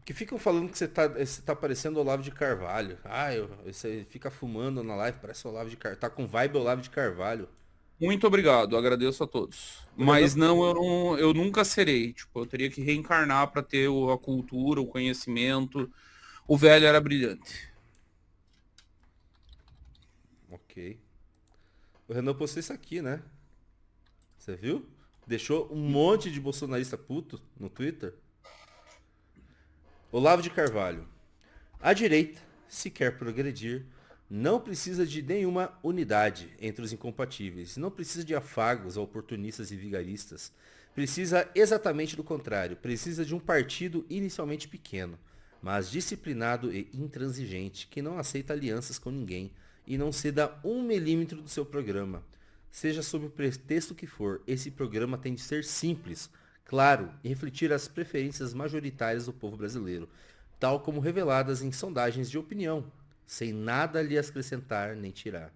Que ficam falando que você tá parecendo Olavo de Carvalho. Você fica fumando na live, parece Olavo de Carvalho. Tá com vibe Olavo de Carvalho. Muito obrigado, agradeço a todos. O Renan, Mas não, eu nunca serei. Tipo, eu teria que reencarnar para ter a cultura, o conhecimento. O velho era brilhante. ok. O Renan postou isso aqui, né? Você viu? Deixou um monte de bolsonarista puto no Twitter. Olavo de Carvalho. A direita, se quer progredir, não precisa de nenhuma unidade entre os incompatíveis, não precisa de afagos a oportunistas e vigaristas. Precisa exatamente do contrário, precisa de um partido inicialmente pequeno, mas disciplinado e intransigente, que não aceita alianças com ninguém e não ceda 1 milímetro do seu programa. Seja sob o pretexto que for, esse programa tem de ser simples, claro e refletir as preferências majoritárias do povo brasileiro, tal como reveladas em sondagens de opinião, sem nada lhe acrescentar nem tirar.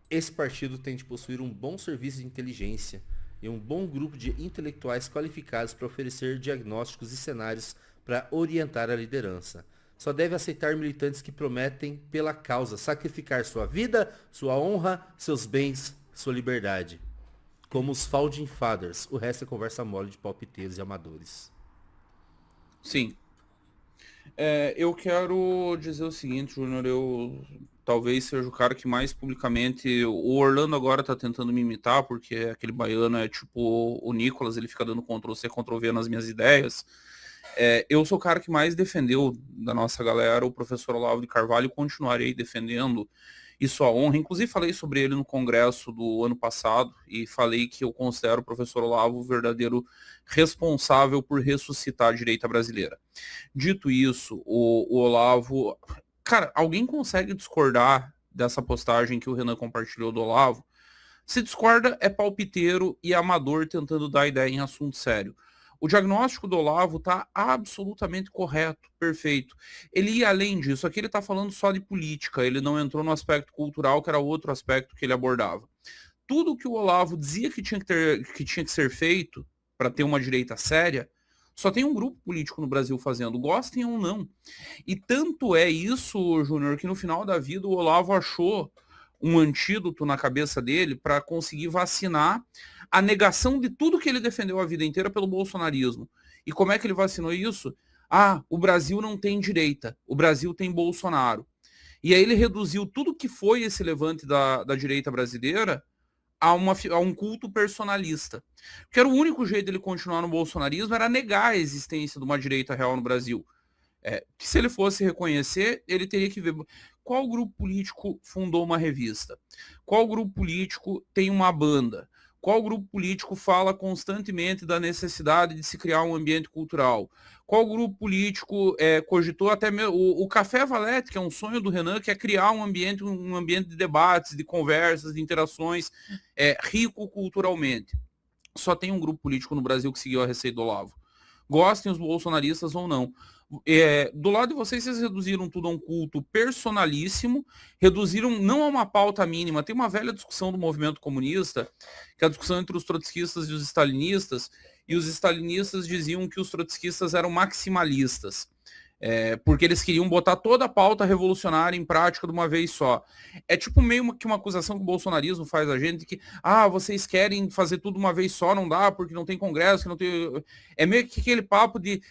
Esse partido tem de possuir um bom serviço de inteligência e um bom grupo de intelectuais qualificados para oferecer diagnósticos e cenários para orientar a liderança. Só deve aceitar militantes que prometem, pela causa, sacrificar sua vida, sua honra, seus bens, sua liberdade. Como os Founding Fathers, o resto é conversa mole de palpiteiros e amadores. Sim. Eu quero dizer o seguinte, Júnior, eu talvez seja o cara que mais publicamente. O Orlando agora tá tentando me imitar, porque aquele baiano é tipo o Nicolas, ele fica dando Ctrl+C, Ctrl+V nas minhas ideias. Eu sou o cara que mais defendeu da nossa galera o professor Olavo de Carvalho e continuarei defendendo isso a honra. Inclusive falei sobre ele no congresso do ano passado e falei que eu considero o professor Olavo o verdadeiro responsável por ressuscitar a direita brasileira. Dito isso, o Olavo... Cara, alguém consegue discordar dessa postagem que o Renan compartilhou do Olavo? Se discorda, é palpiteiro e amador tentando dar ideia em assunto sério. O diagnóstico do Olavo está absolutamente correto, perfeito. Ele ia além disso, aqui ele está falando só de política, ele não entrou no aspecto cultural, que era outro aspecto que ele abordava. Tudo que o Olavo dizia que tinha que ser feito para ter uma direita séria, só tem um grupo político no Brasil fazendo, gostem ou não. E tanto é isso, Júnior, que no final da vida o Olavo achou um antídoto na cabeça dele para conseguir vacinar a negação de tudo que ele defendeu a vida inteira pelo bolsonarismo. E como é que ele vacinou isso? Ah, o Brasil não tem direita, o Brasil tem Bolsonaro. E aí ele reduziu tudo que foi esse levante da direita brasileira a um culto personalista. Porque era o único jeito dele continuar no bolsonarismo era negar a existência de uma direita real no Brasil. Que se ele fosse reconhecer, ele teria que ver qual grupo político fundou uma revista, qual grupo político tem uma banda, qual grupo político fala constantemente da necessidade de se criar um ambiente cultural, qual grupo político cogitou até mesmo o Café Valete, que é um sonho do Renan, que é criar um ambiente de debates, de conversas, de interações rico culturalmente. Só tem um grupo político no Brasil que seguiu a receita do Olavo. Gostem os bolsonaristas ou não. Do lado de vocês reduziram tudo a um culto personalíssimo, reduziram não a uma pauta mínima. Tem uma velha discussão do movimento comunista, que é a discussão entre os trotskistas e os stalinistas, e os stalinistas diziam que os trotskistas eram maximalistas. Porque eles queriam botar toda a pauta revolucionária em prática de uma vez só. É tipo meio que uma acusação que o bolsonarismo faz a gente, que, vocês querem fazer tudo uma vez só, não dá, porque não tem congresso, que não tem... É meio que aquele papo de,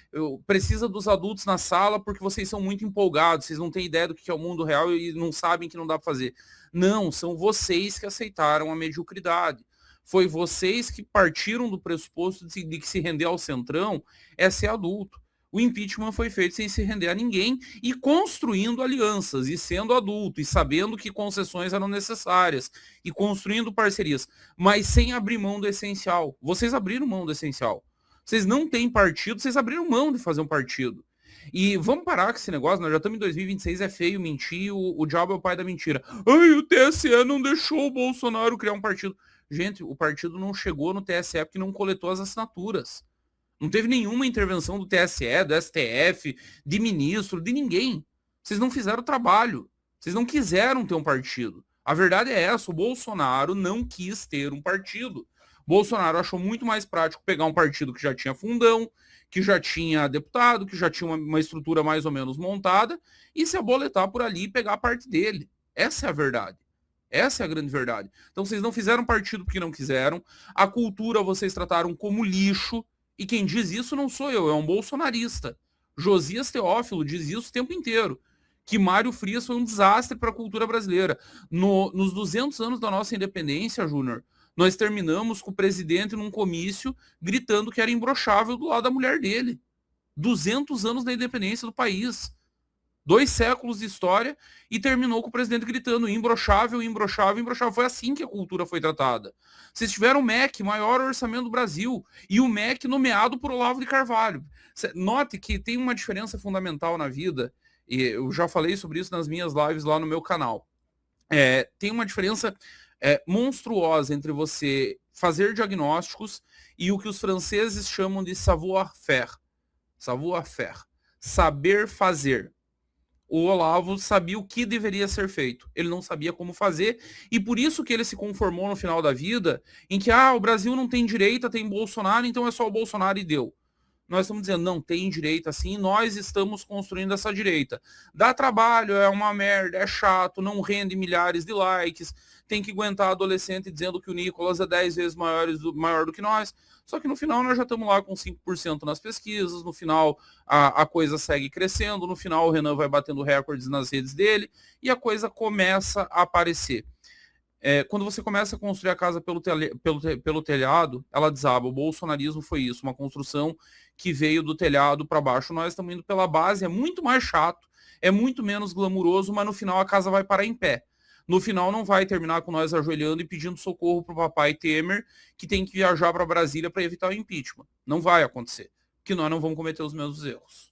precisa dos adultos na sala porque vocês são muito empolgados, vocês não têm ideia do que é o mundo real e não sabem que não dá para fazer. Não, são vocês que aceitaram a mediocridade. Foi vocês que partiram do pressuposto de que se render ao centrão é ser adulto. O impeachment foi feito sem se render a ninguém e construindo alianças, e sendo adulto, e sabendo que concessões eram necessárias, e construindo parcerias, mas sem abrir mão do essencial. Vocês abriram mão do essencial. Vocês não têm partido, vocês abriram mão de fazer um partido. E vamos parar com esse negócio, nós já estamos em 2026, é feio mentir, o diabo é o pai da mentira. Ai, o TSE não deixou o Bolsonaro criar um partido. Gente, o partido não chegou no TSE porque não coletou as assinaturas. Não teve nenhuma intervenção do TSE, do STF, de ministro, de ninguém. Vocês não fizeram o trabalho. Vocês não quiseram ter um partido. A verdade é essa, o Bolsonaro não quis ter um partido. O Bolsonaro achou muito mais prático pegar um partido que já tinha fundão, que já tinha deputado, que já tinha uma estrutura mais ou menos montada, e se aboletar por ali e pegar a parte dele. Essa é a verdade. Essa é a grande verdade. Então vocês não fizeram partido porque não quiseram, a cultura vocês trataram como lixo, e quem diz isso não sou eu, é um bolsonarista. Josias Teófilo diz isso o tempo inteiro, que Mário Frias foi um desastre para a cultura brasileira. Nos 200 anos da nossa independência, Júnior, nós terminamos com o presidente num comício gritando que era imbrochável do lado da mulher dele. 200 anos da independência do país. 2 séculos de história e terminou com o presidente gritando imbrochável, imbrochável, imbrochável. Foi assim que a cultura foi tratada. Vocês tiveram o MEC, maior orçamento do Brasil, e o MEC nomeado por Olavo de Carvalho. Note que tem uma diferença fundamental na vida, e eu já falei sobre isso nas minhas lives lá no meu canal. Tem uma diferença monstruosa entre você fazer diagnósticos e o que os franceses chamam de savoir-faire. Savoir-faire. Saber fazer. O Olavo sabia o que deveria ser feito. Ele não sabia como fazer, e por isso que ele se conformou no final da vida em que o Brasil não tem direita, tem Bolsonaro, então é só o Bolsonaro e deu. Nós estamos dizendo, não, tem direita sim, nós estamos construindo essa direita. Dá trabalho, é uma merda, é chato, não rende milhares de likes, tem que aguentar adolescente dizendo que o Nicolas é 10 vezes maior do que nós. Só que no final nós já estamos lá com 5% nas pesquisas, no final a coisa segue crescendo, no final o Renan vai batendo recordes nas redes dele e a coisa começa a aparecer. Quando você começa a construir a casa pelo telhado, ela desaba. O bolsonarismo foi isso, uma construção que veio do telhado para baixo. Nós estamos indo pela base, é muito mais chato, é muito menos glamuroso, mas no final a casa vai parar em pé. No final não vai terminar com nós ajoelhando e pedindo socorro para o papai Temer, que tem que viajar para Brasília para evitar o impeachment. Não vai acontecer, que nós não vamos cometer os mesmos erros.